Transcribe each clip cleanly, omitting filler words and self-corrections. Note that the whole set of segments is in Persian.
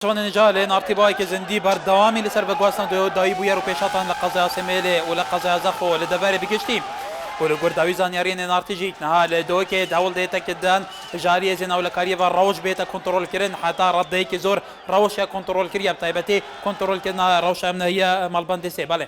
شون نجال ارتباطی که زندی بر دوامی لسر بگوستن دایی بویر و پیشاتان لقضاء سمیله و لقضاء زخو لدبر بگشتیم ولو گرداوی زانیارین نارتیجیک نه لدو که دول دیتا کدن جاری زین اول کاری و روش بیت کنترل کردن حتی رده که زور روش کنترل کردی بتایبتی کنترل کردن روش امنیه مالبند سی بله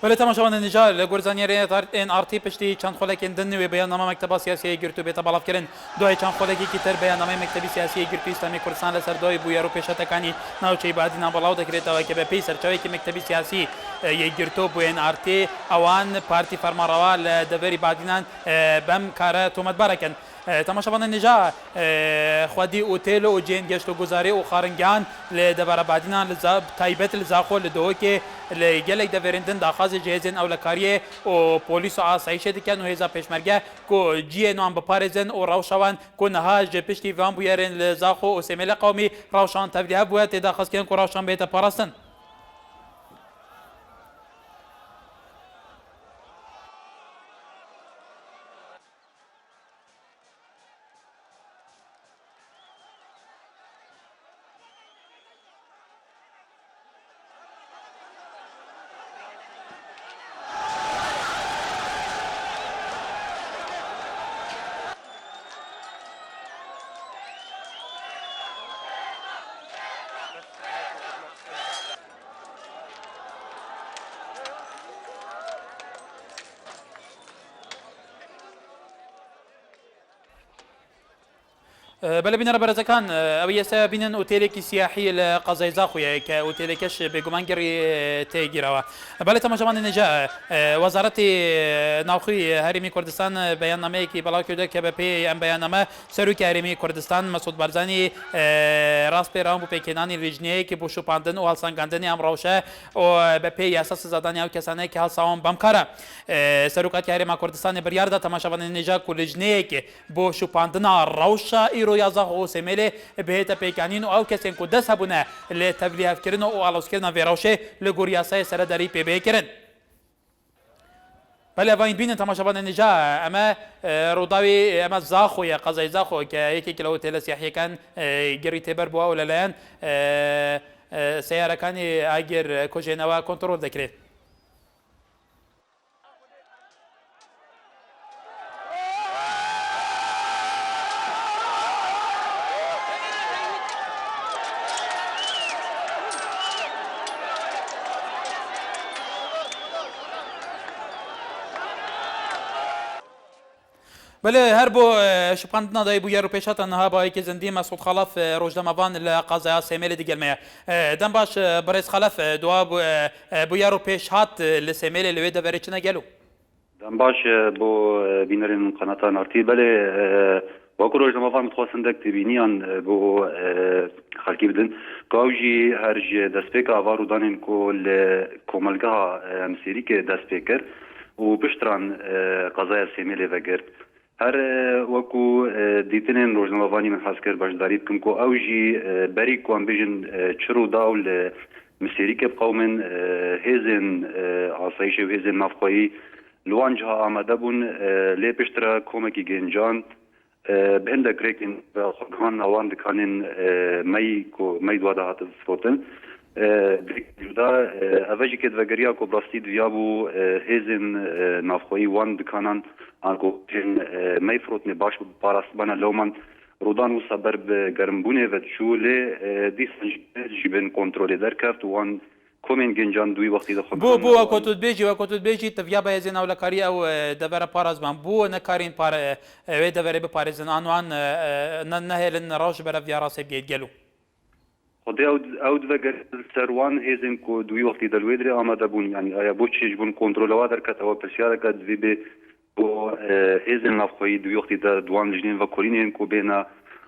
ولی تماشاوان نجار گرزانیاری این آرتی پشتی چند خالق دنیوی بیاننامه مکتب سیاسی گرتو بیت بالاف کردن دوی چند خالقی که تر بیاننامه مکتب سیاسی گرتو اسلامی کردستان لسر دوی بویرو پیشت کنی ناوچه بعدی نبلاو دکرد و که به پیسر چوی که مکتب سیاسی گرتو بوین آرتی اوان پارتی فرمانروا دبری بعدینان بم کار تومت برکن تماشاوان نجار خودی اوتیل و جین گشت و گزاری و خارنگان لدبر بعدینان لزاب تایبت لزاخو لدو که لگلک دورندن داخاز جهزن اولکاریه و پلیس و آسایش دکن و هزا پیشمرگه کو جی نوان بپارزن و روشوان کو نهاج پشتی وان بویرن لزاخو و سمیل قومی روشان تبلیغ بوید داخاز کن کو روشان بیت پاراستن بله بینر برزکان اوی سه بینن اوتیلی سیاحی لقضای زاخویه که اوتیلی کش بگمان گری تیگیروا بله تماشاوان نجا وزارت ناوخی هریمی کردستان بیاننامه کی بلا کرده که به پی ام بیاننامه سروک هریمی کردستان مسعود بارزانی راست پیرام بو پیکنانی ریجنی که بو شوپاندن و هلسانگاندنی ام روشه و به پی اساس زدانی او کسانی که هلساون بمکاره سروکات هریمی کردستان بریارده تماشاوان نجا کلیجنی که بو شوپاندن روشه رو یازا او سمیله بهت پیکانین او کسین کو دس هبونه ل تبلیغ کردن او الوس کردن ویروشه لګوریاسه سره دری پی به کردن بله وین بین تماشاوان نجا اما روداوی اما زاخو یا قضای زاخو که یکی کلو هتل سیاحی کن گری تبر بوا ولا لان سیاره کانی اگر کجنوا کنترل دکره بله هر بو شپاندنا دای بو یارو پیشات انها با یک زندی مسعود خلف روزنامه‌وان لقضايا سیمل دیگه می دم باش برز خلف دوا بو یارو پیشات لسیمل لوی د ورچنه گلو دم باش بو بینرین قناتان ارتی بله باکو روزنامه‌وان متخصصندک تبینیان بو خلکی بدن کاوجی هرج دسپیک آوارو دانین کل کوملگاه مسیری که دسپیکر و بشتران قضايا سیمل وگرد هر وکو دیتنین روزنامه‌وانی من حس کرد باشداری بکن کو اوجی بری کوان بیجن چرو داول مسیری که قومن هزن آسایش و هزن نفقایی لوانجها آمده بون لی پشترا کومکی گنجان به هنده کرکن و خودگان اوان دکانین می دواده هات فروتن جدا اوجی که دوگریا کو براستی دیابو هزن نفقایی وان دکانان آنکو جن می فروتنی باش پاراستبانا لومن رودان و صبر به گرمبونه و شوله دیسن جیبن کنترل در کرد وان کومن گنجان دوی وقتی دخل بو وکوتود بیجی تفیا بیزن او لکاری او دبر پارازبان بو نکارین پار و دبر به پارزن آنوان نهلن راش بر فیا راس بگید گلو خدای اود وگر سروان هزن کو دوی وقتی دلویدری آمده بون یعنی آیا بو چیز بون کنترل وادر کت او پرسیار کت وی به بو هزن نفخوی دوی وقتی دوان لجنین و کورینین کو بینا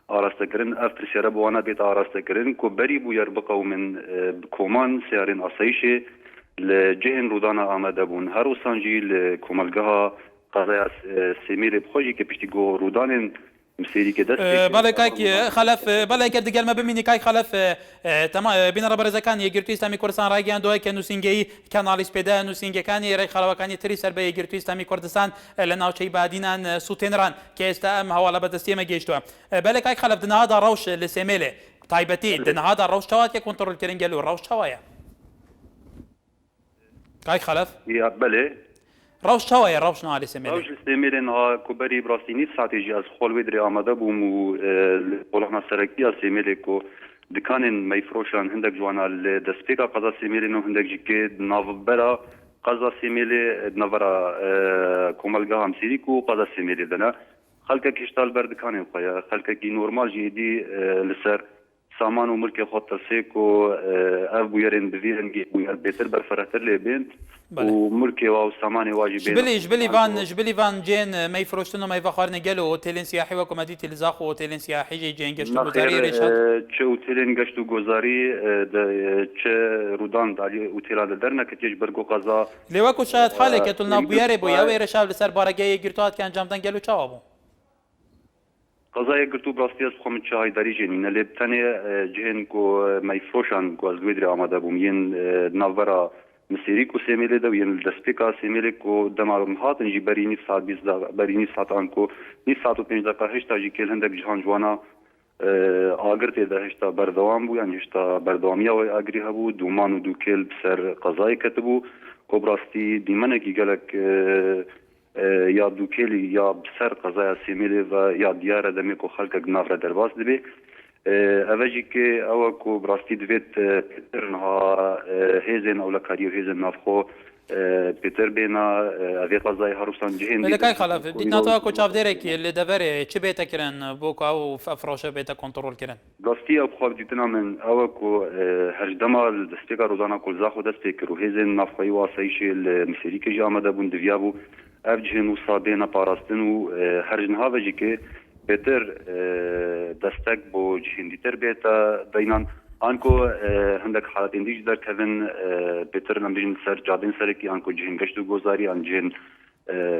آراسته کرن افتر سیاره بوانا بیت آراسته کرن کو بری بو یر بقاو من کومان سیارین آسایشه لجهن رودانا آمده بون هر وسانجی لکوملگاه قضای سیمیر بخوشی که پشتی گو رودانین مسیری که دست بله کاک خلف بله که دیگر ما ببینی کاک خلف تمام بین ربرزکان یگرتوی استامی کردستان راگیان دوای که نوسینگی کانالیس پیدا نوسینگی کانی ری خلوکانی تری سر به یگرتوی استامی کردستان لناوچی بعدینان سوتنران که استام حواله بدستی ما گیشتو بله کاک خلف دنها دا روش لسیمله تایبتی دنها دا روش توات که کنترل کردن گلو روش توایا کاک خلف یا بله روش توایا روش نالی سیمله روش سیمله ها کوبری براستینی استراتژی از خلوی در آمده بوم و قلنا سرکی سیمله کو دکانن میفروشان هندک جوانا دسپیکا قضا سیمله نو هندک جیکه ناوبرا قضا سیمله نورا کوملگاه همسیری کو قضا سیمله دنا خلک کشتال بر دکانن خویا خلک کی نورمال جدی لسر سامان و ملک خود تسیکو اف بویرن بویرن گی بویر بهتر بر فراتر لبند و ملک و سامان واجبین جبلی وان جن می فروشتن و می فخارن گلو هتلین سیاحی و کمدی تلزاخ و هتلین سیاحی جن گشت گذاری ریشات چه هتلین گشت گذاری چه رودان دالی هتل در نکتیج برگو قضا لیواکو شاید حاله که تلنا بیاره بویا و ریشاب لسر بارگی گرتوات که انجام دن گلو چاوابو قضايا قلتو براستي از خمن چای داری جنین لبتنی جهن کو میفروشان کو از دویدری آمده بومین نوورا مسیری کو سیمیلی دو ین دسپیکا سیمیلی کو دمارم هاتن جی بری نیف ساعت بیز بری نیف ساعت آنکو نیف ساعت و 5 دقیقه هشتا جی کل هندک جهان جوانا آگرت ده هشتا بردوام بو یعنی هشتا بردوامیا و آگری هبو دومان و دو کل بسر قضای کتبو کو براستی دیمنه کی گلک یا دوکلی یا بسر قضايا سیمیلی و یا دیاره دمی کو خلق گنافره درواز دبی اوجی که او کو براستی دویت پیترنها هیزن اولکاری و هیزن نافخو پیتر بینا اوی قضای هروسان جهن لکای خلاف دیدنا تا کو چاف درک لی دوره چه بیتا کرن بو کو او افراشه بیتا کنترل کرن براستی او خواب دیدنا من او کو هر دما دستیکا روزانا کل زاخو دستیکر و هیزن نافخوی واسایش المسیری که جامده ده بون دویابو اف جهنو صابینا پاراستن و هر جنها وجی که بهتر دستک بو جهندی تر بیتا دینان آنکو هندک حالت اندیش در کهن بهتر نمیشن سر جادن سر کی آنکو جهن گشتو گذاری آن جهن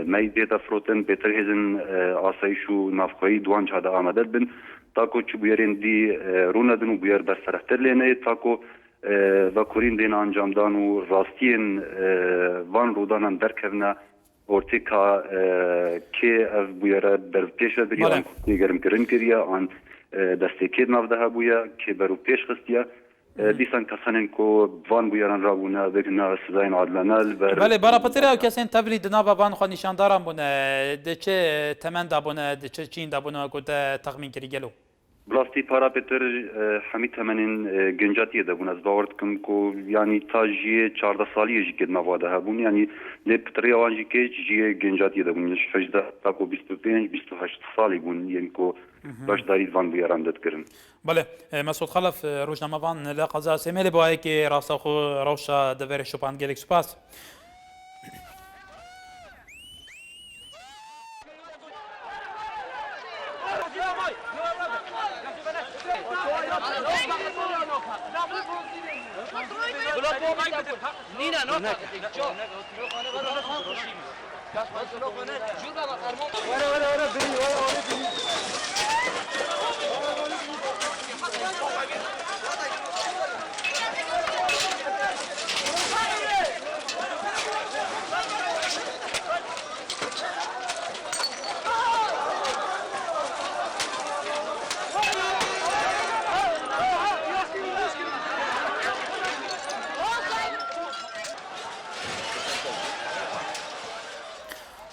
می بیتا فروتن بهتر هزن آسایشو نافخوی دوان جهاد آمده بن تاکو چو بیارین دی روندن و بیار بر سرختر لینه تاکو و کورین دین انجام دان و راستین وان رودانان در کهنه اورتیکا که اف بویره بر پیش بری آن دیگرم کرن کریا آن دستکید نافده بویا که برو پیش خستیا دیسان کسانن کو وان بویران رابونه بگنا سزاین عادلانه بله برای پتر او کسین تبرید ناب وان خو نشاندارم بونه دچه تمن دابونه دچه چین دابونه گود تخمین کری گلو بلاستی پارامتر همین تمنین گنجاتیه دبون از باورد کم کو یعنی تا جیه 14 سالی جی که نواده هبون یعنی لپتری آنجی که جیه گنجاتیه دبون شفجده تا کو 25 28 سالی بون یعنی کو باش دارید وان بیارم داد کرن. بله مسعود خلف روزنامه وان لقضا سیمل با که راستا خو روشا دور شپان گلیک سپاس.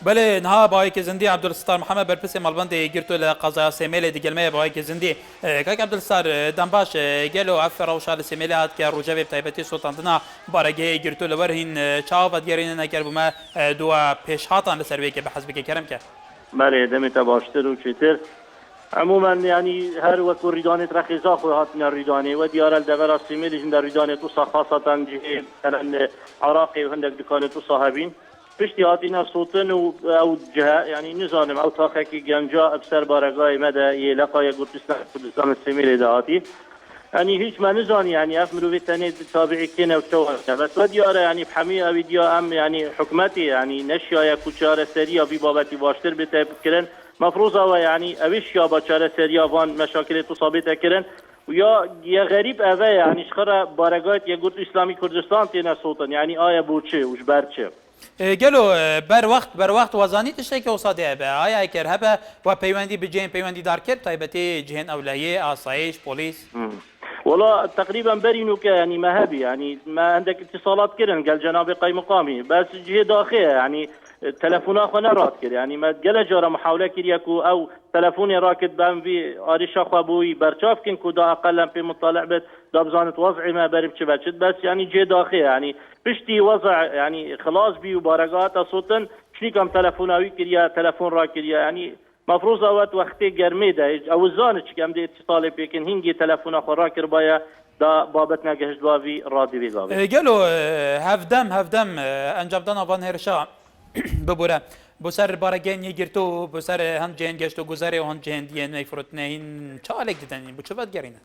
بله نها باید که زندی عبدالستار محمد برپس مالبند گرتو لقضا سیمل دیگلمه باید که زندی که عبدالستار دنباش گلو افر روشال سیمل هات که روجا تایبتی سلطاندنا بارگه گرتو لورهین چاو بدگرین نکر بما دو پیش هاتان لسروی که بحسب که کرم که بله دمت باشتر و چتر عموما يعني هر وكو ريدانة رخيصة خو هاتنا الريدانة وديار الدبر السيميل جند الريدانة توصى خاصة جهة مثلا عراقي وهندك دكانة توصى هابين پشتی هاتینا صوتن او جهة يعني نظام او تاخكي جنجا بسر بارقاي مدى يلقى كردستان السيميل دهاتي يعني هيش ما نزان يعني افملو بيتاني تابعي كنا وشوها بس وديارة يعني بحمية فيديو ام يعني حكمتي يعني نشيا يا كوشارة سريع في بابتي باشتر بتفكرن مفروضة ويعني اوش يا باشارة سريع وان مشاكل تصابيتها كرن ويا غريب اوه يعني شخرا بارقات يا قلت اسلامي كردستان تينا صوتن يعني آيا بوچه وش برچه گلو بر وقت وزانی تشتی که وصاده به آیا اگر هبه و پیوندی بجین پیوندی دار کرد تایبتی جهن اولیه آسایش پلیس والله تقريبا برينو يعني ما هبي يعني ما عندك اتصالات كرن قال جناب قاي مقامي بس جهه داخليه يعني تلفونات خنا رات كر يعني ما قال جرى محاوله كريكو او تلفوني راكد بام في اريشا خبوي برشاف كن كودا اقل في مطالع بس دابزانت وضعي ما بربش بس يعني جهه داخليه يعني بشتي وضع يعني خلاص بي وبارقات صوتن شنو كم تلفوناوي كريا تلفون راكريا يعني مفروض اوقات وقتی گرمی ده او زانش کم ده اتصال بکن هنگی تلفن آخر کر باید دا بابتنا گهشت باوی رادی بیگاوی گلو هفدم انجام دان آوان هرشا ببوره بسر بارگین یگرتو بسر هم جهن گشتو گذاره و هم جهن دیگه نیفروتنه این چه آلک دیدن بو چه بد گرینه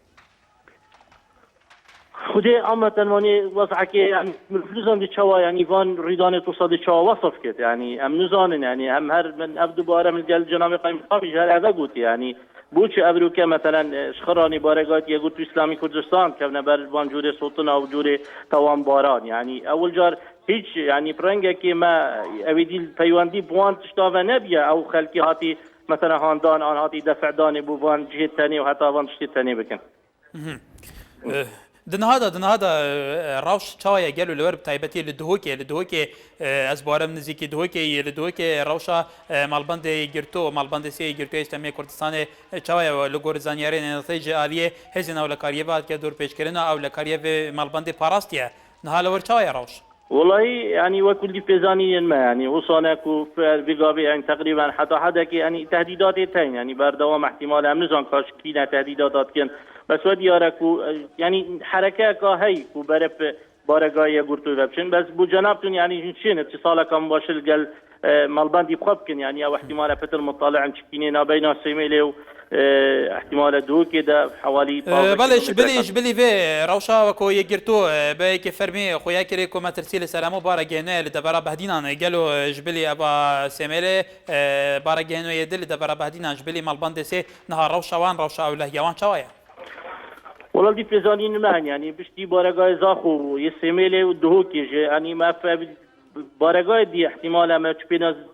خودی اما تنوانی وضع که يعني فلوسهم دي شوا يعني فان ريدانه تصاد شوا وصف كده يعني ام نزان يعني هم هر من ابدو باره من قال جناب قايم قابي هل هذا قلت يعني بوش ابروكا مثلا شخراني بارقات يقول اسلامي كردستان كنا بر وان جوري صوتنا او جوري توان باران يعني اول جار هیچ يعني برنگه که ما اویدی پیوندی بوان تشتاوه نبیه او خلقی هاتی مثلا هاندان آن هاتی دفع دانه بو وان جهه تاني و حتی وان تشتی تاني بکن دنهادا روش چاوی گلو لور تایبتی لدهوکی از بارم نزیکی لدهوکی روشا مالبند سی گرتو اسلامی کردستان چاوی لگور زانیاری نتیجه عالیه هزینه اولکاریه بعد که دور پیش کردن اولکاریه مالبند پاراستیه نها لور چاوی روش والله يعني وكل فيزانيا ما يعني وصانك وفي يعني تقريبا حتى يعني تهديدات تين يعني بردوام احتمال امنزان كاش كينا تهديدات كان بس ودي ياركو يعني حركه كهي وبرب بارگاهی گرتو ببشن بس بو جنابتون يعني شين اتصالك مباشر قال مالباندي بخبكن يعني او احتمال فتر مطالع عن شكينينا بين السيميلي احتمال دو كده حوالي بلي في روشا وكو يجرتو بايك فرمي خويا كريكو ما ترسيل سلامو بارجينا لدبر بهدينا قالوا جبلي ابا سيميلي بارجينو يدل لدبر بهدينا جبلي مالباندي سي نهار روشا وان روشا اوله يوان شوايا والله دي فيزانين مان يعني بشتي بارقاي زاخو يسميلي ودهوكي يعني ما بارگاه دی احتمال اما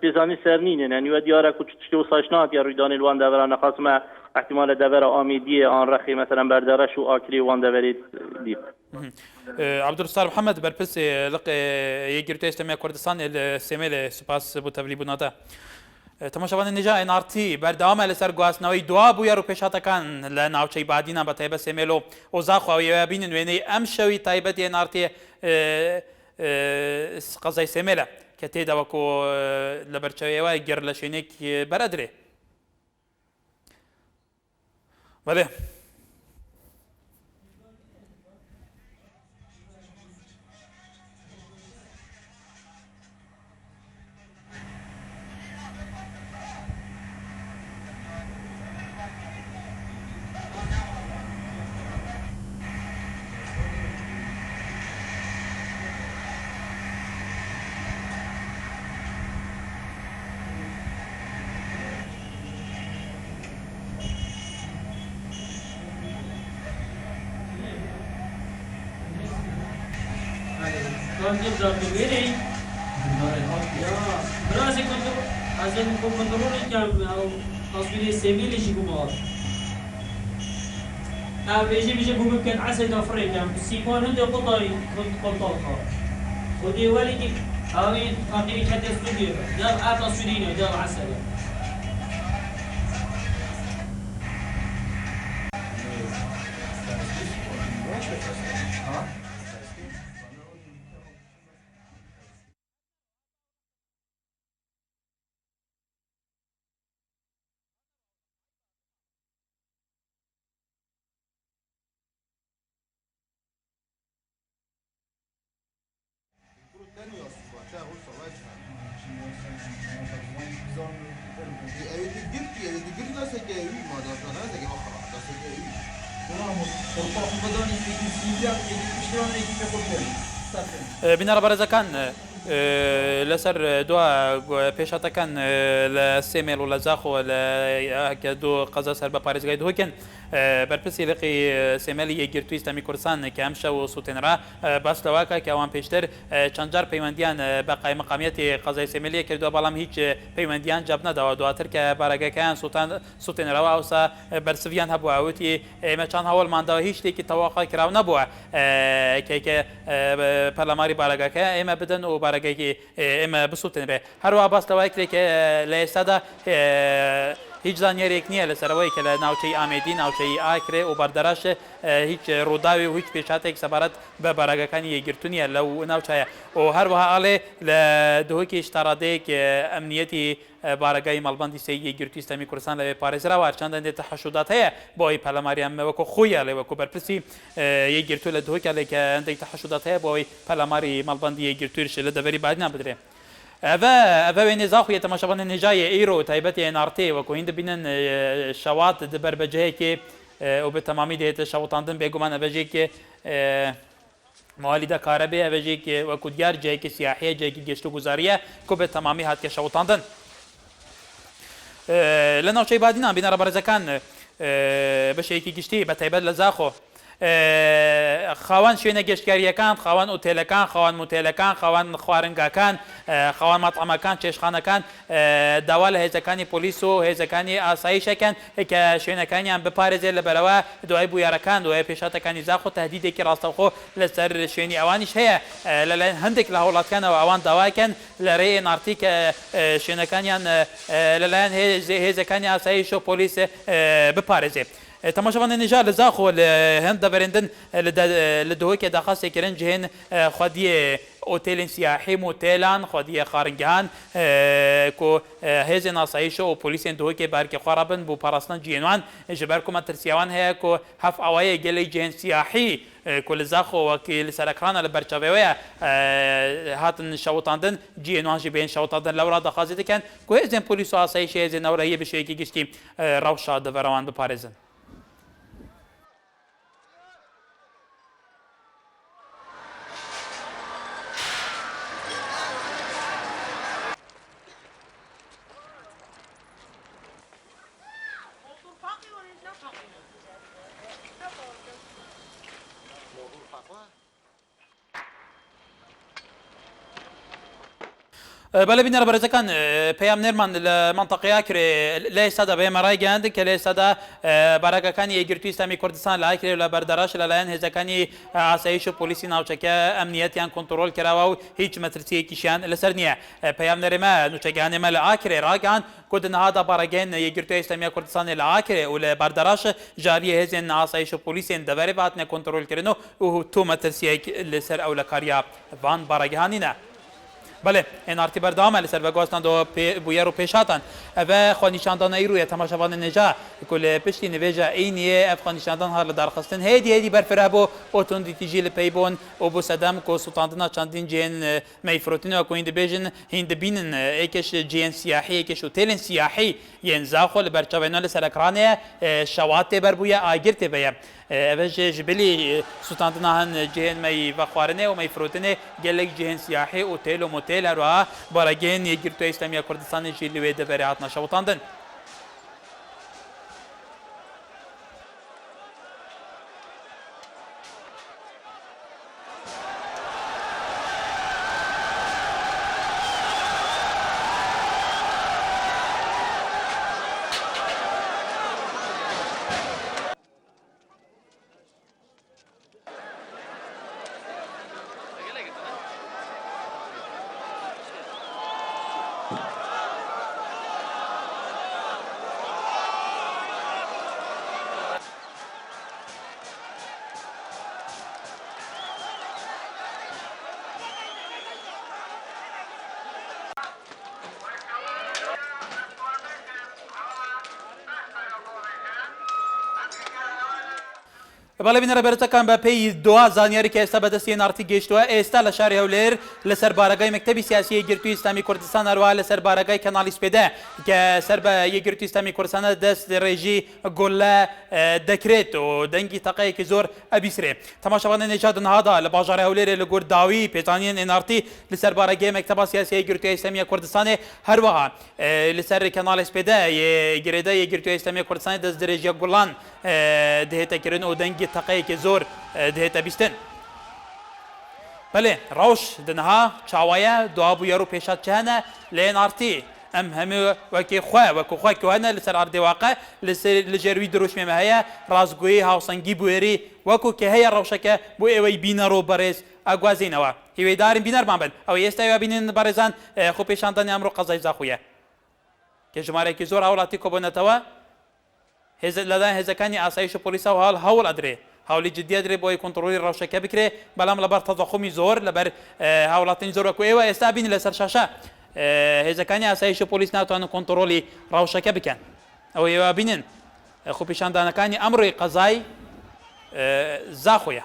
بزانی سرنینه یعنی و دیاره که چطور وصاشنات یا رویدان الوان دوران خاصمه احتمال دور آمیدی آن رخی مثلا بردارش و آکری وان دورید دی. عبدالستار محمد برپرس لق یگرتوی اسلامی کردستان السیمل سپاس بو تبلیغ ناتا. تماشاوان نجا انارتی بردام لسر گواسنوی دعا بویا رو پیشاتکان لناوچه بعدینا با تایبه سیملو اوزاخو و یابینن وینی امشوی تایبه انارتی قضای سیمله که تیدا وکو لبرچوی و گر لشینک برادره. بله. كنت بزاكي براسي كنت عشان كنترول كان او تصوير سيميلي شي كومار بيجي ممكن عسل افريقيا سيكون عنده قطعي كنت قطعه ودي ولدي هاوي فاقيني حتى استوديو دار تصويرين دار عسل بنرى برزكان لسر دو پیشاتکان لسیمل و لزاخو لدو قضا سر بپاريس گايد هوكن برپرسی لقی سیملی یگرتوی اسلامی کردستان که همشه و سوتن را بس لواکا که آن پیشتر چندجار پیوندیان بقای مقامیت قضای سیملی کردو بالام هیچ پیوندیان جاب ندا دواتر که بارگه کان سوتن را و اوسا برسویان هبو اوتی مچان هول ماندا هیچ تی که توقع کراو نبو که پارلمانی بارگه که اما بدن و بارگه که اما بسوتن به هر و بس لواکا که لیستادا هیچ زانیاریک نیه لسروی که ناوچه آمیدی ناوچه آکره و بردارش هیچ روداوی و هیچ پیشاته که سبارت به برگکانی یگرتونیه لو ناوچه و هر وها آله لدهوکی اشتراده که امنیتی بارگای مالبندی سی یگرتوی اسلامی کردستان لوی پاریس را وارچاندن تحشودات هست با پارلمانی هم وکو خویه لوکو برپرسی یگرتوی لدهوکی آله که اندی تحشودات هست با پارلمانی مالبندی یگرتویش لدوری بعد نبودره. اوه نزاخو يتماشون النجاية ايرو تايبتي انارتي وكو هند بينن شواط دبر بجهكي وبتمامي ديت شوطاندن بيقومان ابجيكي مواليدا كهرباء ابجيكي وكو ديار جهكي سياحية جهكي جشتو گزارية كو بتمامي هات كشوطاندن لنا شي بعدين بينا ربرزكان بشيكي گشتي بتايبت لزاخو خوان شوێنە گەشتیاریەکان خاوەن ئوتێلەکان خاوەن موتێلەکان خاوەن خواردنگاکان خاوەن ماتعەمەکان چێشخانەکان داوا لە هێزەکانی پۆلیس و هێزەکانی ئاسایشەکەن کە شوێنەکانیان بپارێزێت لەبەرەوە دوای بویارەکان دوای پێشاتەکانی زاخۆ تهدیدێکی ڕاستەوخۆ لەسەر شوێنی ئەوانیش هەیە لەلایەن هەندێک لە هەوڵاتکانەوە ئەوان داواکەن لە ڕێی نارتی کە شوێنەکانیان لەلایەن هێزەکانی ئاسایش و پۆلیس بپارێزێت. تماشاوان نجار لزاخو هند برندن لدهوكي داخل كرن جهن خدي اوتيلين سياحي موتيلان خدي خارجان كو هزن اسايشو و بوليسين دهوكي باركي خرابن بو باراسنان جينوان جبركم ترسيوان هي كو هف اواي جلي جهن سياحي كل زاخو وكيل سركران البرچاويا هاتن شوطاندن جينوان جبين شوطاندن لورا داخل كان كو هزن بوليسو اسايش هزن اورا هي بشيكي گشتي روشا دفروان بباريزن بله بینر برزکان پیام نرمان المنطقه کره لیسا دا به مرای گند که لیسا دا برای کانی یگرتوی اسلامی کردستان لایکره ل برداشت لایان هزکانی آسایش و پلیسی ناوچکه امنیتیان کنترل کرده و هیچ مترسی کیشان لسر نیه پیام نرما نوچگان مال آکره راگان کد نهادا برگن یگرتوی اسلامی کردستان لایکره و ل برداشت جاری هزین آسایش و پلیسی دوری واتن کنترل کردنو و تو مترسی لسر اول کاریا وان برگانی نه بله این آرتی بردام علی سر و گوستان دو بویر و پیشاتن و خانیشاندان ایروی تماشاوان نجا کل پشتی نویجا اینیه اف خانیشاندان هر درخواستن هدی برفره بو اوتون دیتیجیل پیبون او بو صدام کو سلطاندنا چندین جین میفروتین و کوین بیجن هند بینن ایکش جین سیاحی ایکش اوتیل سیاحی ین زاخل برچاوینال سرکرانه شوات بر بویا آگرت بیا اوج جبلی سلطاندنا هن جین می وخوارنه و میفروتنه گلک جین سیاحی اوتیل و موتیل رو برگین یگرتو اسلامی کردستان جیلوی دبرات نشوتاندن بالا بینر برتکان با پی دو زانیاری که است بدستین آرتی گشت و است لشاری هولر لسر بارگای مکتبی سیاسی گرتوی اسلامی کردستان رو لسر بارگای کانالیس بده که سر با گرتوی اسلامی کردستان دست رژی گله دکرت و دنگی تقی که زور ابیسره تماشاوان نجات نهادا لباجار هولر لگور داوی پیتانین این آرتی لسر بارگای مکتب سیاسی گرتوی اسلامی کردستان هر وها لسر کانالیس بده گرده گرتوی اسلامی کردستان دست رژی گلان دهتا کرن و دنگی تقی که زور دهتا بیستن بله روش دنها چاوایه دوابو یارو پیشات چهنه لین آرتی ام همه وکی خواه که هنه لسر آرده واقع لسر لجروی دروش میمه هیا رازگویی هاوسنگی بویری وکو که هیا روشکه بو ایوی بینارو برز اگوازینوا هیوی داریم بینار بامبن او یستا ایوی بینین برزان خو پیشاندن امرو قضای زاخویه که جماره که زور اولاتی کبونتوا لدن هزکانی آسایش پلیسا و حال هول ادره هولی جدی ادره بای کنترلی روشکه بکره بلام لبر تضخمی زور لبر هولاتین زور کو ایوا استابین لسر شاشه هزکانی آسایش پلیس ناتوان کنترلی روشکه بکن او ایوا بینن خو پیشاندانکانی امر قضای زاخویا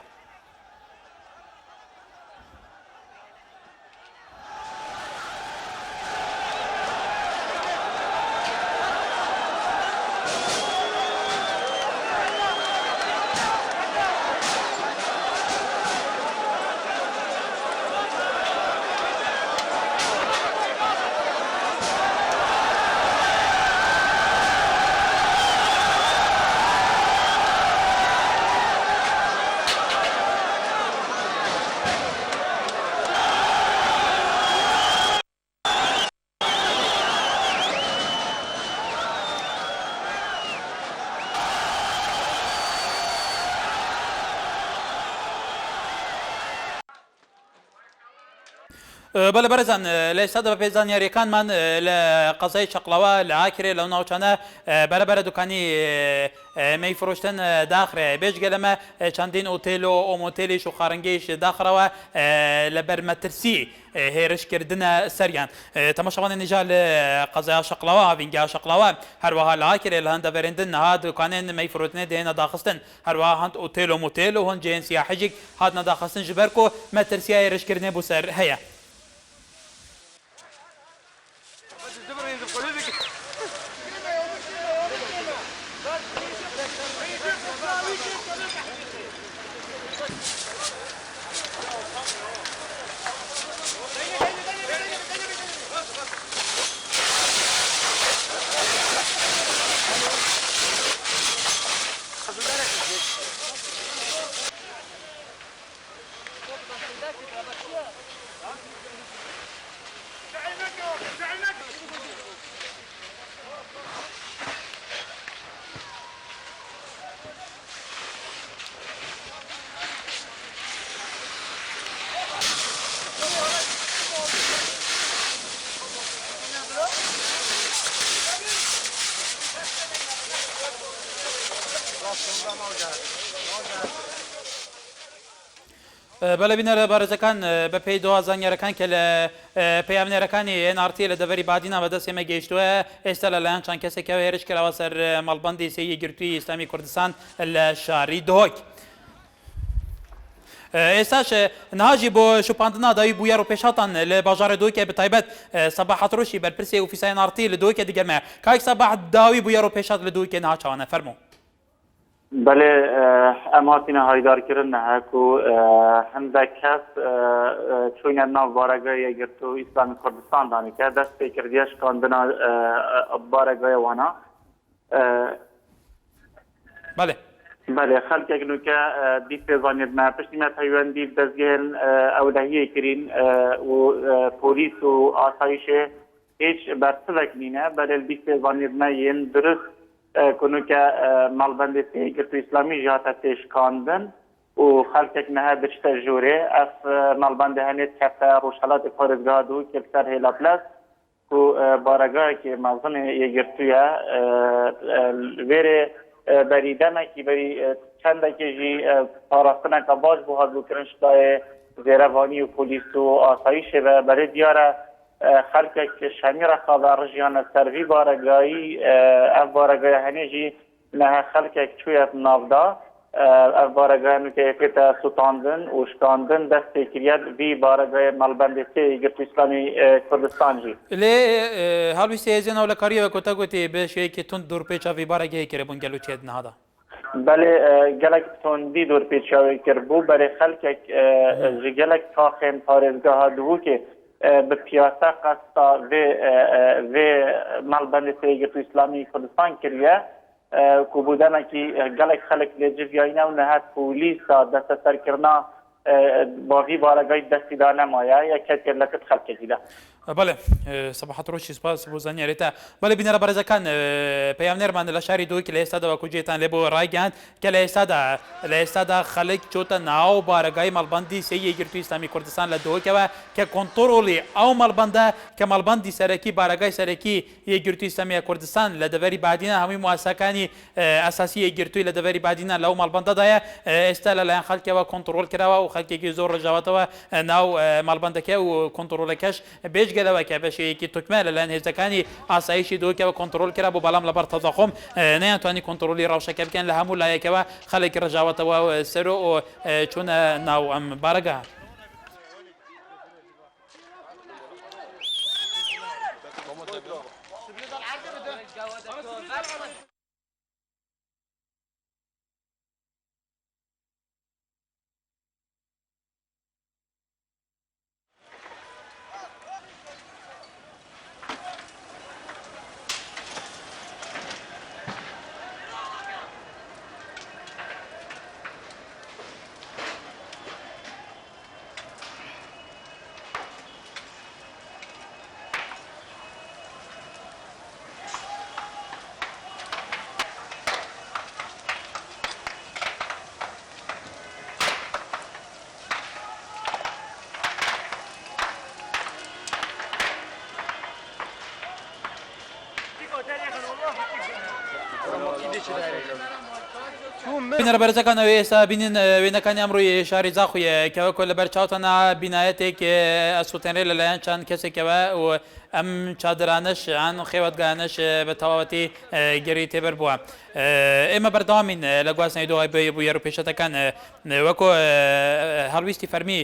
بله برزن لسه بپیزان یاریکان من لقضای شقلوا لعاکره لو ناوچانه بره دکانی میفروشتن داخره بیش گلمه چندین اوتیل و موتیلش و خارنگیش داخره و لبر مترسی هیرش کردن سریان تماشاوان نجال قضای شقلوا وینگا شقلوا هر وها لعاکره لهند برندن ها دکانین میفروشتن دهنا داخستن هر وها هند اوتیل و موتیل و هن جن سیاحی هاد نداخستن جبرکو مترسی هیرش کردن بسر هيا بەڵێ بینەرە بارزەکان بە پێی دو زانیارەکان کە لە پەیامنێرەکانی NRT لە دەڤەری بادینا بەدەست ئێمە گەیشتووە ئێستا لەلایەن چەند کەسێکەوە هێرش کراوە سەر مەڵبەندی سێی گرتووی ئیسلامی کوردستان لە شاری دۆک. ئێستاش نهاژی بۆ شوپاندنا داوی بویار و پێشاتان لە باژارە دۆکێ بەتایبەت سەباح حەتڕۆشی بەرپرسێ ئۆفیسای NRT لە دۆکێ دیگەمە کاک سەباح داوی بویار و پێشات لە دۆکێ ناچوانە فەرموو. بله ام هاتین هایدار کردن هکو هندک کس چون ناو بارگاه گرتو اسلامی کردستان دانی که دست پیکردیش کاندنا بارگاه وانا بله خلق اگنو که دیف پیزانید ما پشتی ما پیوان دیف دزگهن اولهیه کرین و پولیس و آسایش هیچ برسلک نینه بله دیف پیزانید ما ین درست کنو که مالبند گرتو اسلامی جهات تشکاندن و خلقك نها درشت جوره اف مالبند هنیت کفته روشالات پارزگاه دو که بسر هیلا پلس و بارگاه که مازن گرتویا ویره بریدنه که بری چنده که جی پاراستنه که باز بو هدو کرنشتای زیروانی و پولیس و آسایش و بری دیاره خلقك شمير خاضر رجيان السرفي بارقاي اف بارقاي هنيجي نها خلقك شوية نافدا اف بارقاي نكيفتا سوطاندن وشكاندن دستي كرياد في بارقاي مالبند سي قرط اسلامي كردستان جي لي هالوي سيزين ولا كاريو كوتا قوتي بشي كي تون دور بيچا في بارقاي كربون قالو تشيدنا هذا بله گلک تندی دور پیچاوی کربو برای خلقك گلک تاخن پارزگاه دو که به پیاسه قصدا و مالبند سیگرتو اسلامی کردستان کریه که بودنه که گلک خلق لیجیو یاینه و نهت پولیسا دست سرکرنا باقی بارگای دستی دانه مایه یا کتر لکت خلق دیده بەڵێ سەباحەت ڕۆژی سپاس بۆ زانیاریتە بەڵێ بینەرە بەڕێزەکان پەیامنێرمان لە شاری دۆکی لە ئێستادا کوجێتان لێ بۆ ڕایگەاند کە لە ئێستادا خەڵک چۆتە ناو بارگای مەڵبەندی سێی یەکگرتووی ئیسلامی کوردستان لە دۆکەوە کە کۆنتڕۆڵی ئەو مەڵبەندە کە مەڵبەندی سەرەکی بارگای سەرەکی یەکگرتووی ئیسلامی کوردستان لە دەڤەری بادینە هەمووی مواسسەکانی ئەساسی یەکگرتووی لە دەڤەری بادینە لەو مەڵبەندەدایە ئێستا لەلایەن خەڵکەوە کۆنتڕۆڵ کراوە و خەڵکێکی زۆر ڕژاوەتەوە ناو مەڵبەندەکە و کۆنتڕۆڵەکەش بێژگەلەوە کە بەشەیەکی توکمە لەلایەن هێزەکانی ئاسایشی دۆکەوە کۆنتڕۆڵ کرا بۆ بەڵام لەبەر تەداخۆم نەیانتوانی کۆنتڕۆلی ڕەوشەکە بکەن لە هەموو لایەکەوە خەڵێکی ڕژاوەتەوە سەر و چوونە ناو ئەم بارگە. بینەرە بەرزەکان ئەوێ ئێستا بینین وێنەکانی ئەمڕۆی شاری زاخویە کەوەکۆ لە بەرچاوتەنا بینایەتێک ئەسووتێنرێ لەلایەن چەند کەسێکەوە و ئەم چادرانش یان خێوەتگانش بە تەواوەتی گەری تێبەر بووە. ئێمە بەردەوامین لە گواستنەوەی دۆڵای بۆ یاروپێشەتەکان وەکۆ هەڵویستی فەرمی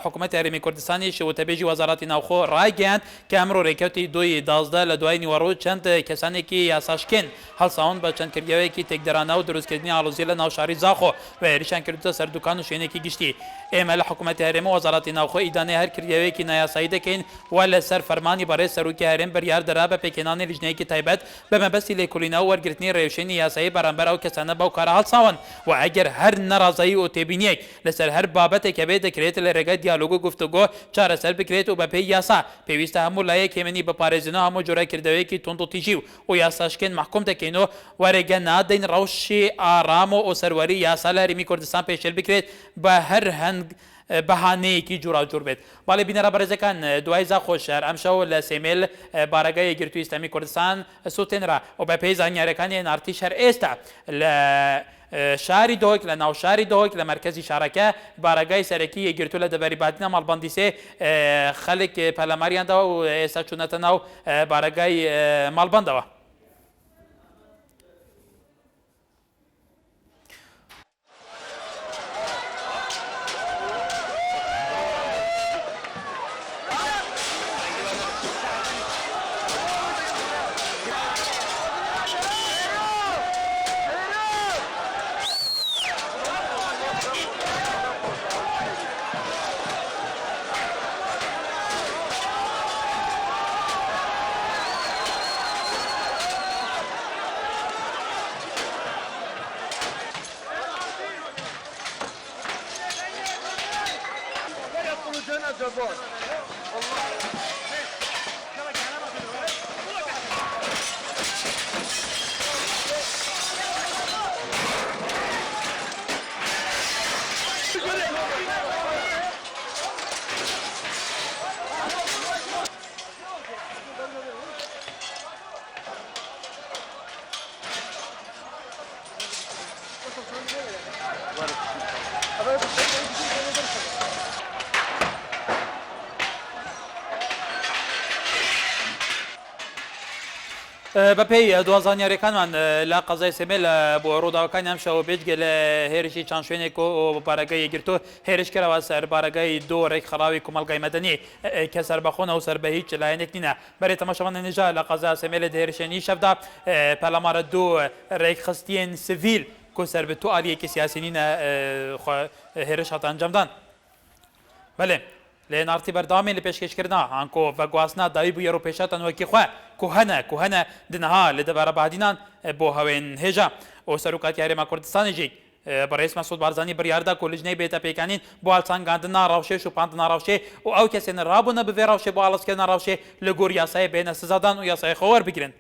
حکوومەتی هەرێمی کوردستانیش و تەبێژی وەزاراتی ناوخۆ ڕایگەیاند کە ئەمڕۆ ڕێکەوتی 2012 لە دوای نیوەڕۆ چەند کەسانێکی یاساشکێن هەڵساون بە چەند کردیاوەیەکی تێکدەرانە و دروستکردنی ئاڵۆزیە لە ناو شاری زاخۆ و هێرشیان کردوتە سەر دوکان و شوێنێکی گشتی. ئێمە لە حکوومەتی هەرێمی وەزاراتی ناوخۆ ئیدانەی هەر کردیاوەیەکی نایاسایی دەکەین و لەسەر فەرمانی بەڕێز سەرۆکی هەرێم بەریار دەرا بە پێکێنانی لیژنەیەکی تایبەت بە مەبەستی لێکۆڵینەوە و وەرگرتنی ڕێوشێنی یاسایی بەرامبەر ئەو کەسانە بەو کارە هەڵساون و ئەگەر هەر نەڕازایی و تێبینیەک لەسەر هەر بابەتێک هەبێت دەکرێت لە ڕێگەی دیالۆگ و گفتوگۆ چارەسەر بکرێت و بە پێی یاسا پێویستە هەموو لایەک هێمنی بەپارێزنەوە هەموو جۆرە کردەوەیەکی تۆند و تیژی و یاساشکێن محکوم دەکەینەوە وەرێگە نادەین ڕەوشی ئارام و ئۆسەروەری یاسا لە هەرێمی کوردستان پێشێل بکرێت بە هەر هەنگ بەهانەیەکی جوراجور بێت. باڵێ بینەرە بەڕێزەکان دوای زاخۆ شار ئەمشەو لە سێمێل بارگای یەکگرتووی ئیسلامی کوردستان سوتێنرا و بە پێی زانیاریەکانی NRT شەر ئێستا لە شاری دوک لە ناو شاری دوک لە مرکزی شارەکە بارەگای سەرەکی یەکگرتو لە دەبەریباتنە ماڵبەندی سێ خەڵک پەلەماریانداوە و ئێستا چوونەتە ناو بارەگای ماڵبەندەوە. بەپێی دوازانیاریەکانمان لە قەزای سێمێ لە بۆ ڕووداوەکانی ئەم شەوە بێجگە لە هێرشی چەند شوێنێک و بارەگای یەکگرتو هێرشکەرەوە سەر بارەگای دۆ ڕێکخراوی کۆمەلگای مەدەنی کە سەربەخۆنە و سەر بە هیچ لایەنێک نینە. بەرێ تەماشاوانە نێژا لە قەزا سێمێ لە هێرشێنی شەفدا پەلەمارە دۆ ڕێکخستیên سڤیل کو سەر بە تۆ ئالیەکی سیاسی نینە هێرش هاتە ئەنجامدان. بەڵێ لە نارتی بەرداوامی لە پێشکەشکردنا هانکۆ بەگواسنا داوی بوو یەڕۆ پێشاتەنوەکی خوێ کوهەنە دنەها لە دەبارە بادینان بۆ هەوێن هێژە و سەرۆکاتی هەرێما کوردستانیژی بەڕێز مەسعود بارزانی بڕیاردا کۆلیژنەی بێتە پێکانین بۆ هەڵسانگاندنا ڕاوشێ و پاندنا ڕاوشێ و ئەو کەسێنە ڕابوونە بڤێ ڕاوشێ بۆ ئاڵسکردنا ڕاوشێ لە گۆر یاسای بێنە سزادان و یاسای خۆوەر بگرن.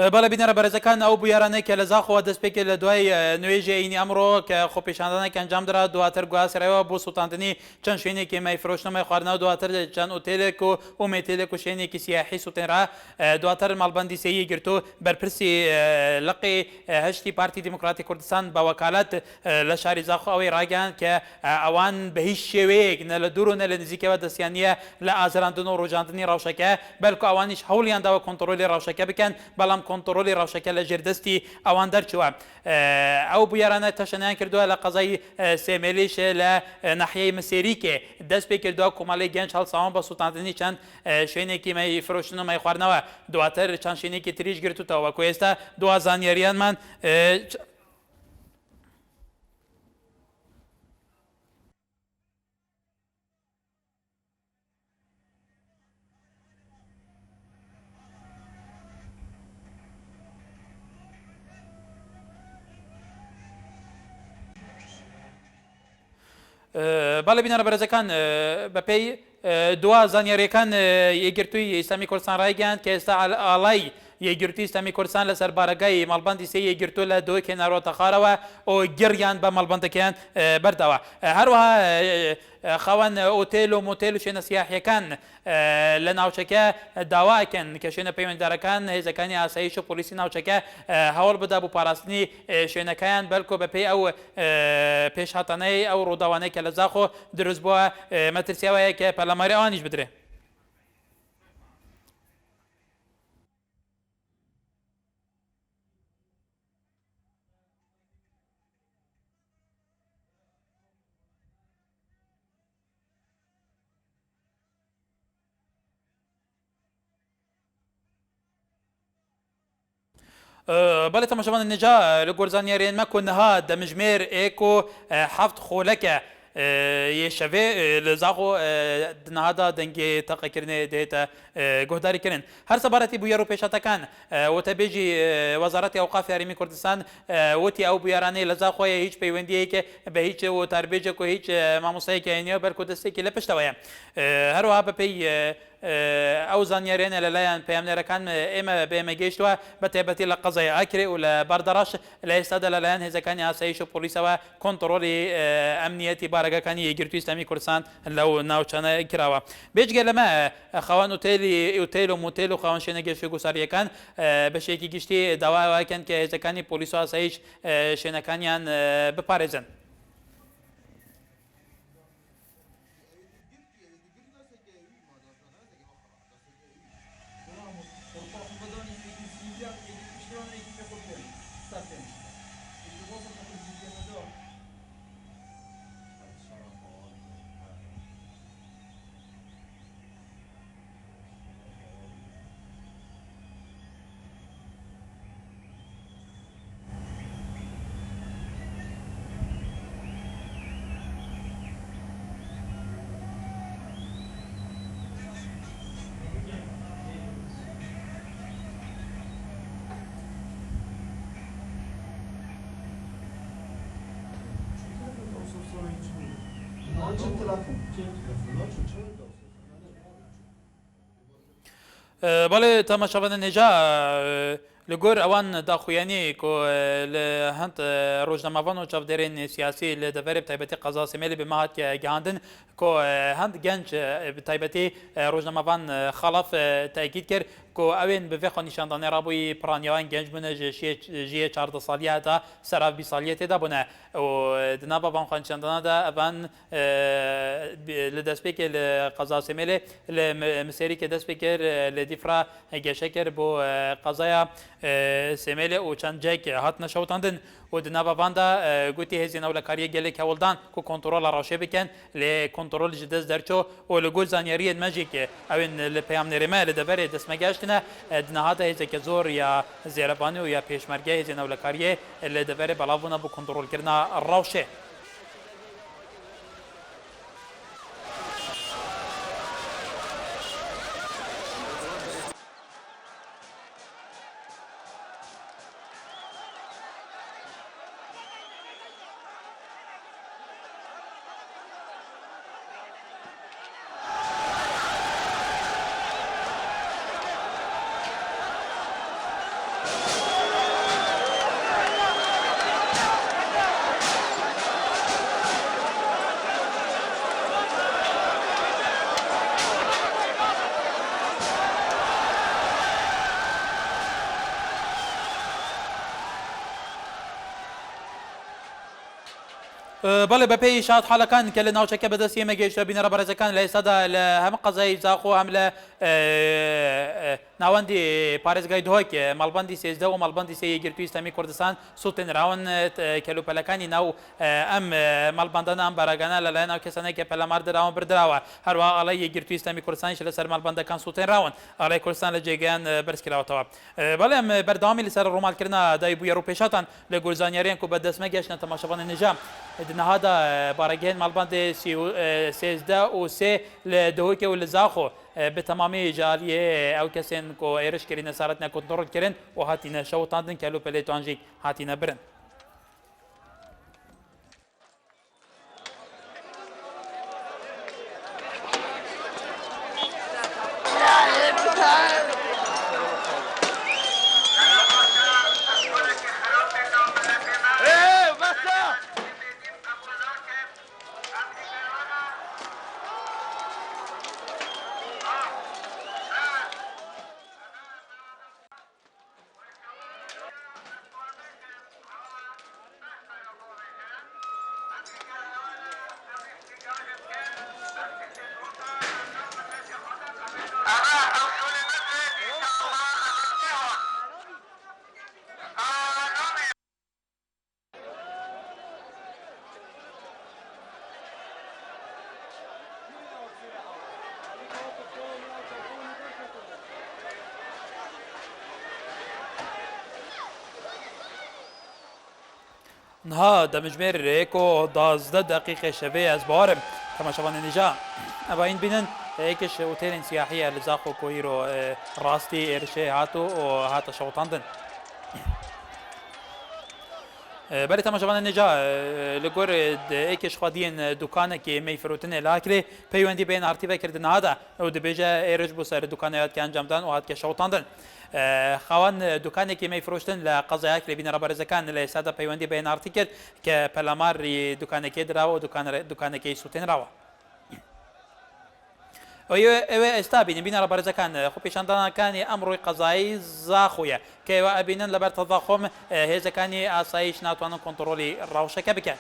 بەڵێ بینەرە بەرزەکان ئەو بویارانەی کە لە زاخەوە دەستپێکی لە دوای نوێژی ئینی ئەمڕۆ کە خۆپیشاندانێک ئەنجام درا دواتر گواسرەوە بۆ سوتاندنی چەند شوێنێکی مای فرۆشتنەمای خواردنەوە دواتر چەند ئۆتێلێک و ئۆمێتێلێک و شوێنێکی سیاحی سوتێنرا دواتر ماڵبەندی سێیی گرتو بەرپرسی لقی هەشتی پارتی دیموکراتی کوردستان بە وەکالەت لە شاری زاخۆ ئەوەی ڕاگەیاند کە ئەوان بە هیچ شێوەیەک نە لە دوور و نە لە نزیکەوە دەستیان نییە لە ئازاراندن و ڕۆژاندنی ڕاوشەکە بەلکو ئەوانیش هەوڵیان داوە کۆنتڕۆلی ڕاوشەکە بکەن بەڵام کۆنتڕۆلی ڕاوشەکە لە ژێردەستی ئەوان دەرچووە. ئەو بویارانە تەشەنیان کردووە لە قەزای سێمێلیش لە ناحیەی مسێریکێ دەست پێ کردووە کۆمەڵی گەنج هەڵساوان بە سوتاندنی چەند شوێنێکی مای فرۆشتن و مای خواردنەوە دواتر چەند شوێنێکی تریش گرتوتەوە وەکو ئێستا دو زانیاریانمان بەڵێ بینەرە بەرزەکان بەپێی دوا زانیاریەکان یەکگرتووی ئیسلامی کوردستان ڕایگەیاند کە ئێستا ئاڵای یەکگرتووی ئیسلامی کوردستان لەسەر بارەگای ماڵبەندی سێ یەکگرتووە لە دۆی کێناڕۆتە خارەوە ئەو گڕیان بە ماڵبەندەکەیان بەرداوە. هەروەها خاوەن ئۆتێل و مۆتێل و شوێنە سیاحیەکان لە ناوچەکە داواکەن کە شوێنە پەیوەنددارەکان هێزەکانی ئاسایش و پۆلیسی ناوچەکە هەوڵ بدا بۆ پاراستنی شوێنەکەیان بەلکۆ بەپێی ئەو پێشهاتانەی ئەو ڕووداوانەی کە لە زاخۆ دروست بووە مەترسیاوەیە کە پەرلەماری ئەوانیش بدرێ. بله تماشاوان النجا لگرزانیارین ما کنها دمجمیر ایکو حفت خولکه یشوه لزاقو نهادا دنگی تاقه کرنه دیتا گهداری کرن هر سبارتی بویارو پیشتا کن و تبیجی وزارت اوقاف حرمی کردستان وتی او بویارانه لزاقو هیچ پیوندی که به هیچ و تربیج کو هیچ ماموسای که اینیا بر کردستی که لپشتویا هر وها بپی او زانیارین للاین پیامنرکان اما به مگیشتوا بتبتی لقضای اکری و بردراش لاستاد للاین هزکانی آسایش و پلیس و کنترل امنیتی بارگاکانی گرتو اسلامی کردستان لو ناوچانه کراوا بیج گلما خوان اوتیل و موتیل و خوان شنگه شو گساری کان بشه کی گشتی دوا کن که هزکانی پلیس و آسایش شنکانیان بپارزن بله تماشاوان نجا لگور اوان داخویانی کو لهند روزنامه‌وان و چاودرین سیاسی لدورب تایبتی قضا سمیلی به ماهات که گاندن کو هند گنج تایبتی روزنامه‌وان خلاف تاکید کرد کو اوین به وقت نشاندن رابوی پرانیان گنج من جیه 14 سالیه دا سراف 20 سالیه دا بونه و دنابا بان خان نشاندن دا اوان لدسپیک قضا سمیلی لمسیری که دسپیکر لدیفرا گشکر بو قضایا سمیلی و چند جای که هات نشوتاندن و دنابا باندا گوتی هزینه ولکاریه گله کولدان کو کنترل راشه بکن ل کنترل جدز درچو و لگول زانیاری ماجیک اوین لپیام نرمه لدبر دسمگاشتنه دنهاده هزه که زور یا زیربانی و یا پیشمرگه هزینه ولکاریه لدبر بلاونا بو کنترل کردن راشه بله بپی شاد حالکان که لناوچه که بدستی مگیش بین را برزکان لیستادا هم قضایی زاخو هم ل نواندی پارزگای دوه که مالبندی 13 و مالبندی 3 گرتو اسلامی کردستان سوتن راون کلو پلکانی نو ام مالبندان ام براگانا للانا کسانه که پلمارد راون بردراوه هر واقع علی گرتو اسلامی کردستان شل سر مالبنده کان سوتن راون علی کردستان لجیگان برس کراوتوا بله ام بردامی لسر رومال کرنا دای بو یرو پیشاتن لگورزانیارین کو بدس مگیش نتماشاوان نجام هذا بارجين مالبند 13 و 3 لدهوكي والزاخو بتمامي جاليه او كسين كو ايرش كرين سارتنا كنترول كرين وهاتينا شوطاندن كالو بليتوانجي هاتينا برن نها دمجمێر رێک و 12 دقیقە شەوێ ئەس باوەرم تەماشەوانە نێژا ئەبین بینن یەکێش ئوتێلین سیاحیە لە زاخ و کۆیرۆ ڕاستی ئێرشێ هاتو و هاتە شەوتاندن بەری تەماشەوانە نێجا لەگۆر یەکێش خودیên دوکانێکی مەیفرۆتنێ لاکرێ پەیوەندی بین ئارتیڤەکردن هادا ئەو دەبێژە ئێرش بۆ سەر دوکانەیەتکە ئەنجامدان و هاتکە شەوتاندن خاوەن دوکانێکی مەیفرۆشتن لە قەزایەک لە بینەرە بەرزەکان لە ئێستادا پەیوەندی بین ئارتی کرد کە پەلاماری دوکانێکی دراوە و دوکانەکەی سوتێنراوە ئێوە ئێستا بینین بینەرە بەرزەکان خۆ پیشاندانەکانی ئەمڕۆی قەزایی زاخۆیە کە ئێوە ئەبینن لەبەر تەضاخۆم هێزەکانی ئاسایش ناتوانن کۆنتڕۆلی ڕاوشەکە بکەن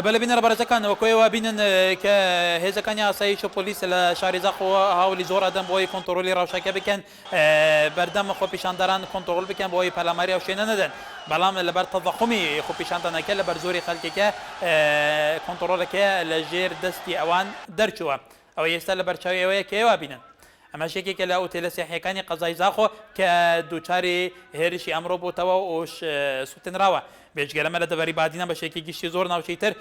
بەلە بینەرە بەرزەکان وەکۆیەوە بینن کە هێزەکانی ئاسایش و پۆلیس لە شاری زاخەوە هاولی زۆر ئەدەم بۆی کۆنتڕۆلی ڕاوشەکە بکەن بەردەم خۆپیشانداران کۆنتڕۆل بکەن بۆی پەلاماری ئەو شوێنە نەدەن بەڵام لەبەر تەضەخمی خۆپیشاندانەکە لەبەر زۆری خەڵکێکە کۆنتڕۆلەکە لە ژێر دەستی ئەوان دەرچووە ئەوە ئێستا لە بەرچاوی ئەوەیە کە ئێوە بینن ئەمە شێکێکە لە ئوتێلە سیاحیەکانی قەزای زاخۆ کە دووچاری هێرشی ئەمڕۆ بووتەوە و سوتێنراوە بێژگەرەمە لە دەبەری بادینە بە شێکی گشتی زۆر ناوچەی تر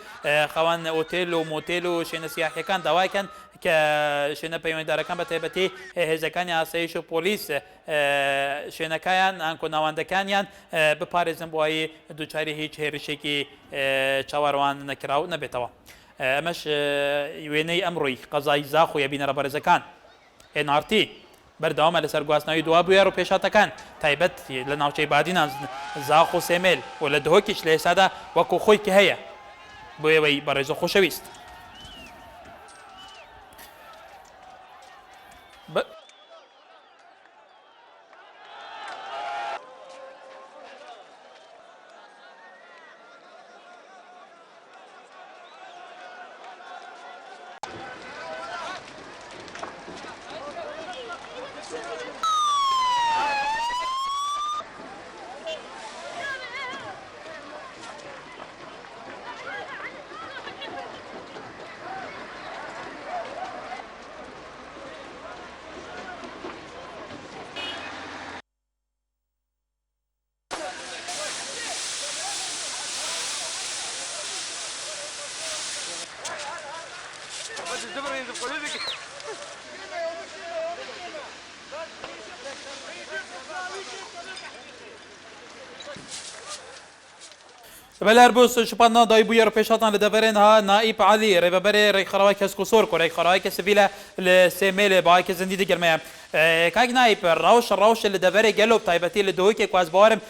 خەوان ئۆتێل و مۆتێل و شوێنە سیاحیەکان داوایکەن کە شوێنە پەیوەنددارەکان بە تایبەتی هێزەکانی ئاسایش و پۆلیس شوێنەکەیان ئەنکۆ ناوەندەکانیان بپارێزن بۆی دووچاری هیچ هێرشێکی چاوەڕوان نەکراو نەبێتەوە ئەمەش وێنەی ئەمڕۆی قەزای زاخۆیە بینەرە بەرزەکان NRT بەردەوامە لەسەر گواستنەوەی دوا بووێر و پێشاتەکان تایبەت لە ناوچەی بادینان زاخ و سێمێل و لە دهۆکیش لە ئێستادا وەکو خۆی کە هەیە بۆ ئێوەی بەڕێز و خۆشەویست بەلار بۆ شپان نادایی بوویە پێشاتان لە دەبەرێن ها نائیب علی ڕێبەبەرێ ڕێکخراوای کەسکوسۆر و ڕێکخراوای کەسبیلە لە سێمێلێ باوایکە زەندی دیگەرمەیە کاک نائیب ڕەوشە لە دەبەرێ گەلۆ تایبەتی لە دۆیکێک واز باوەرم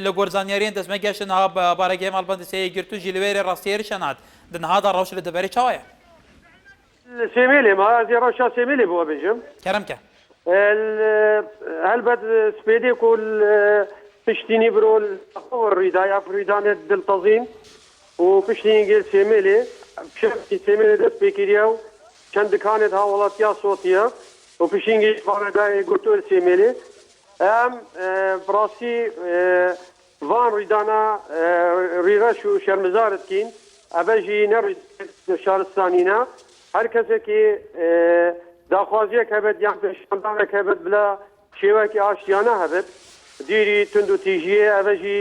لە گۆرزانیاریان دەستمە گەشتن ها بارەگەی ماڵبەندسەیە گرتوژی لەوێرە ڕاستیێریشان هات دنهادا ڕەوش لە دەبەرێ چاوایە سێمێلێ ما زی ڕەوشا سێمێلێ بووە بێژم کەرەمکە هەلبەت سپێدێک و پشتینی برۆ ڕیدای ئەفریدانێت دڵتەزین و پشتینی گێل سێمێلێ سێمێلێ دەست پێکردیا و چەند دکانێت هاوڵاتیا سۆتیە و پشتینگی بارەگای گوتۆر سێمێلێ ئەم بڕاستی وان ڕیدانە ڕیڕەش و شەرمزارت کین ئەبەژی نەڕی شارستانینە هەر کەسێکی داخوازیەک هەبێت یان پێشاندانێک هەبێت بلا شێوەکی ئاشتیانە هەبێت دیری تند و تیژیە ئەبەژی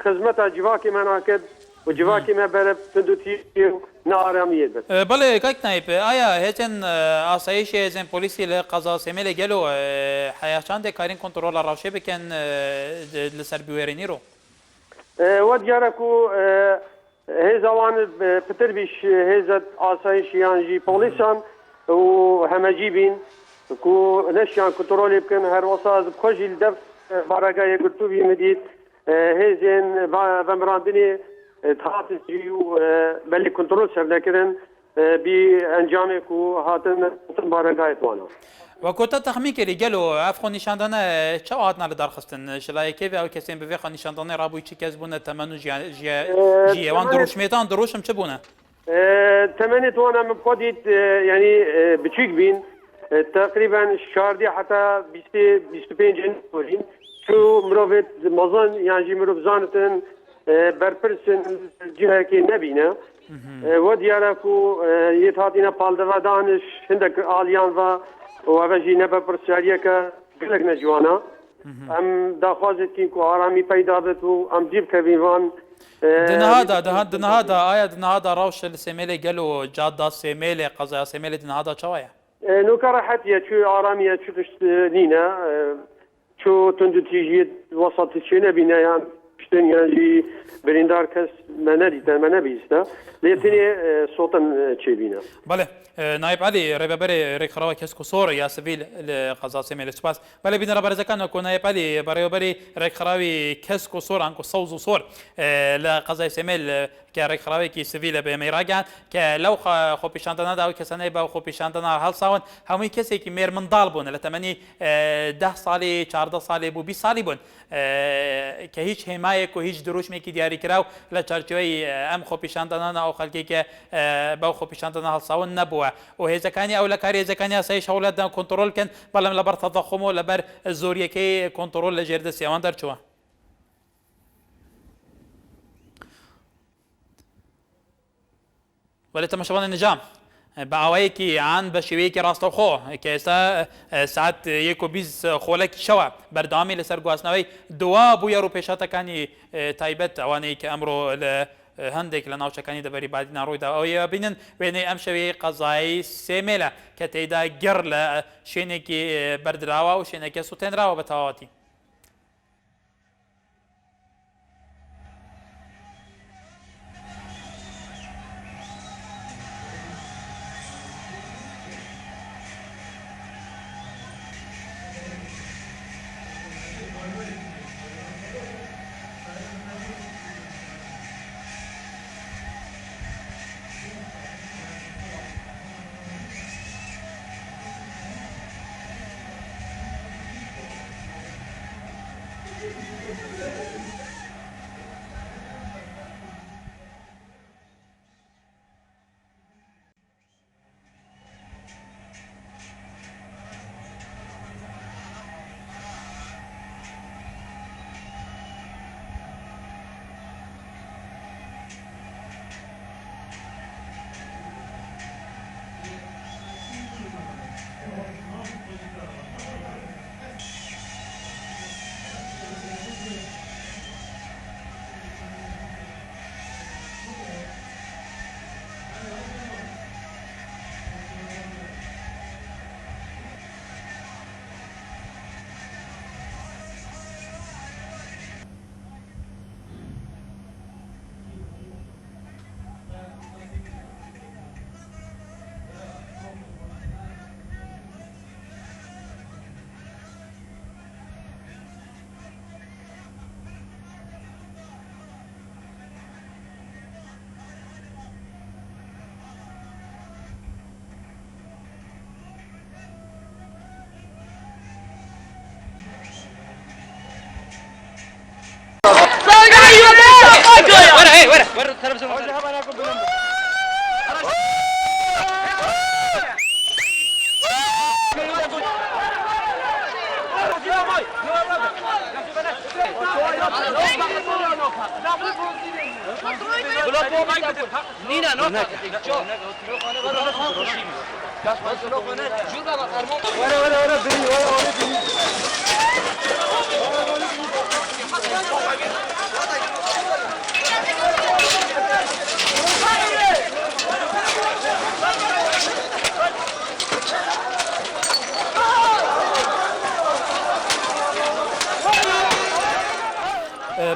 خزمەتە جیواکی مەناکرد و جیواکی مە بەرە تند و تیژی و نائارامیە بێت بەڵێ کاک نایب ئایا هێزن ئاسایشی هێزن پۆلیسی لە قەزا سێمێلێ گەلۆ حیاچاندێک کارین کۆنتڕۆڵە ڕاوشێ بکەن لەسەر بوێرێنیرۆ وە دیارەک و هێزەوان پتر بیش هێزت ئاسایشیانژی پۆلیسان و هەمەجی بین کو نەشیان کۆنتڕۆلی بکەن هەروەسا خۆشی دەف بارەگای گرتوبی مدید هێزێن بەمراندنی هاتنجی و بەلی کۆنتڕۆل سەر نەکردن بی ئەنجامێک و هاتن بارەگایەتوانە وكوتا تخمين كري قالوا افخو نشاندانا چه هاتنا لدرخستن شلاي كيف او كسين بفيخ نشاندانا رابو چي كسبونا تمنو جي وان دروش ميتان دروشم چه بونا تمنيت وانا مبقديت يعني بتشيك بين تقريبا شاردي حتى 25 جن ولين شو مروفت مظن يعني مروف زانتن برپرسن جهه كي نبينا ودياركو يتهاتينا بالدوا دانش هندك آليان و اوجي نبا برساليه ك قلك نجوانا ام داخوازت كينكو آرامی پیدا بتو ام جيب كبيوان دنهادا آیا دنهادا روش السيميلي قالوا جادا سيميلي قضايا سيميلي دنهادا چوايا نوكر حتى شو آرامية شو تشتنينا شو تندو تيجي وسط تشينا بينا يعني شتن يعني بريندار كس ما نبيستا ليتني صوتا تشيبينا بله نائب علي ربابري ريك خراوي كسكو صور يا سبيل القضاء سيميل سباس بله بينا ربارزا كان كو نائب علي بريوبري ريك خراوي كسكو صور انكو صوزو صور لقضاء سيميل كريك خراوي كي سبيل بميراجان كلو خو بيشاندنا دا كسنه با خو بيشاندنا هل ساون همي كسي كي مير من ضالبون لتمني 10 سالي 14 سالي بو 20 سالي بون كهيش حمايه كو هيش دروش ميكي دياري كراو لچارچوي ام خو بيشاندنا او خلكي كه با خو بيشاندنا هل ساون نبوه وهذا كان او لكاري اذا كان سي شغله دا كنترول كان بلم لبر تضخم لبر زوريه كي كنترول لجرد سيوان درچوا ولی تماشاوان النجام بعوایی که عن بشوی که راست خو که است ساعت یک و 20 خولک شوا بردامی لسر گواسنوی دوا بویا رو پیشات کنی تایبت اوانی که امرو هندێک لە ناوچەکانی دەبەری بادی ناڕۆیدا ئەوەیە بینن وێنەی ئەم شەوەیە قەزایی سێمێلە کە تێیدا گەڕ لە شوێنێکی بەردراوە و شوێنێکی سوتێنراوە بە تەواوەتی.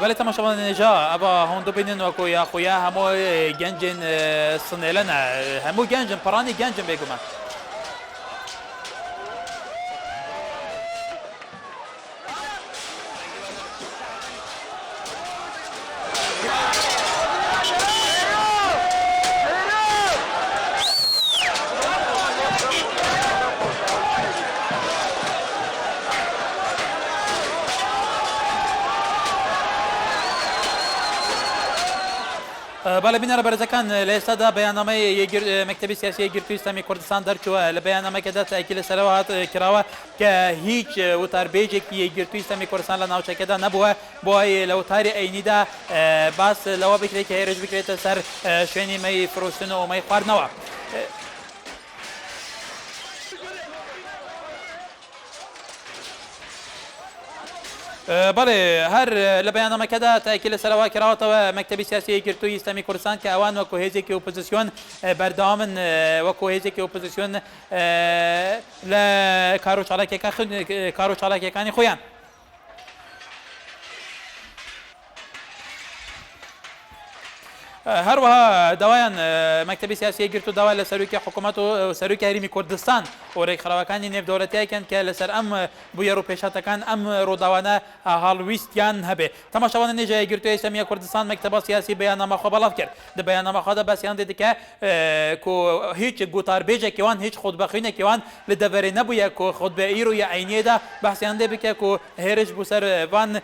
بله تماشاوان نجا ابا هون دو بینن و کویا خویا همو گنجن سنلنا همو گنجن پرانی گنجن بگو من بەڵێ بینەرە بەرزەکان لە ئێستادا بەیاننامەی مەکتەبی سیاسی یەکگرتووی ئیسلامی کوردستان دەرچووە لە بەیاننامەکەدا تاکی لەسەرەوە هات کراوە کە هیچ وتاربێژێکی یەکگرتووی ئیسلامی کوردستان لە ناوچەکەدا نەبووە بۆ لە وتاری ئەینیدا باس لەوە بکرێت کە هێرش بکرێتە سەر شوێنی مەی فرۆشتن و مەی خواردنەوە. بەڵێ هەر لە بەیاننامەکەدا تاکی لەسەرەوە کراوەتەوە مەکتەبی سیاسی یەکگرتووی ئیسلامی کوردستان کە ئەوان وەکو هێزێکی ئۆپۆزیسیۆن بەردەوامن وەکو هێزێکی ئۆپۆزیسیۆن لە کار و چالاکیەکانی خۆیان. هەروەها داوایان مەکتەبی سیاسی یەکگرتوو داوا لە سەرۆکی حکوومەت و سەرۆکی هەرێمی کوردستان و ڕێکخراوەکانی نێودەوڵەتیەکەن کە لەسەر ئەم بوویەڕ و پێشاتەکان ئەم ڕووداوانە هەڵویستیان هەبێ. تەماشاوانە نێژە یەکگرتووی ئیسلامی کوردستان مەکتەبە سیاسی بەیاننامەخوا بەڵاو کرد لە بەیاننامەخوادا باسییان دێت کە هیچ گوتاربێژێکیوان هیچ خودبەخوینێکیوان لە دەڤەرێ نەبووە کە خودبە ئیر و یا عینیەدا بەحسیان دێ بکە و هێرش بوو سەر وان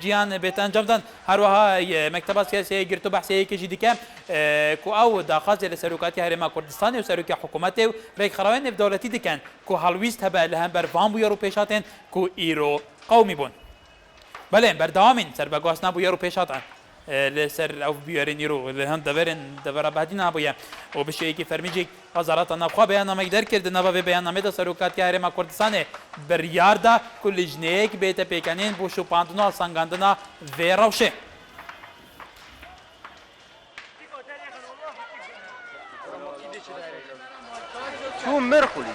گیان بێت ئەنجامدان. هەروەها مەکتەبە سیاسی یەکگرتوو بەحسیەیەکێکی دیکە کو ئەو داخوازێ لە سەرۆکاتی هەرێما کوردستانی و سەرۆکی حکوومەتێ و ڕێکخراوەی نێودەوڵەتی دکەن کو هەڵویست هەبە لە هەمبەر وان بوویەڕ و پێشاتێن کو ئیرۆ قەومی بوون. بەڵێ بەردەوامین سەر بەگواستنا بوویەڕ و پێشاتان لەسەر ئەو بوویەری نیرۆ لە هەند دەبەرن دەبەرەبادی نابووە و بشەیەکی فەرمیجێک وەزارەتە ناوخوا بەیاننامەی دەرکردنەوە بێ بەیاننامەدا سەرۆکاتی هەرێما کوردستانێ بڕیاردا کو لیژنەیەک بێتە پێکەنین بۆ شوپاندن و سەنگاندنا vê rewşê. شو مرخولي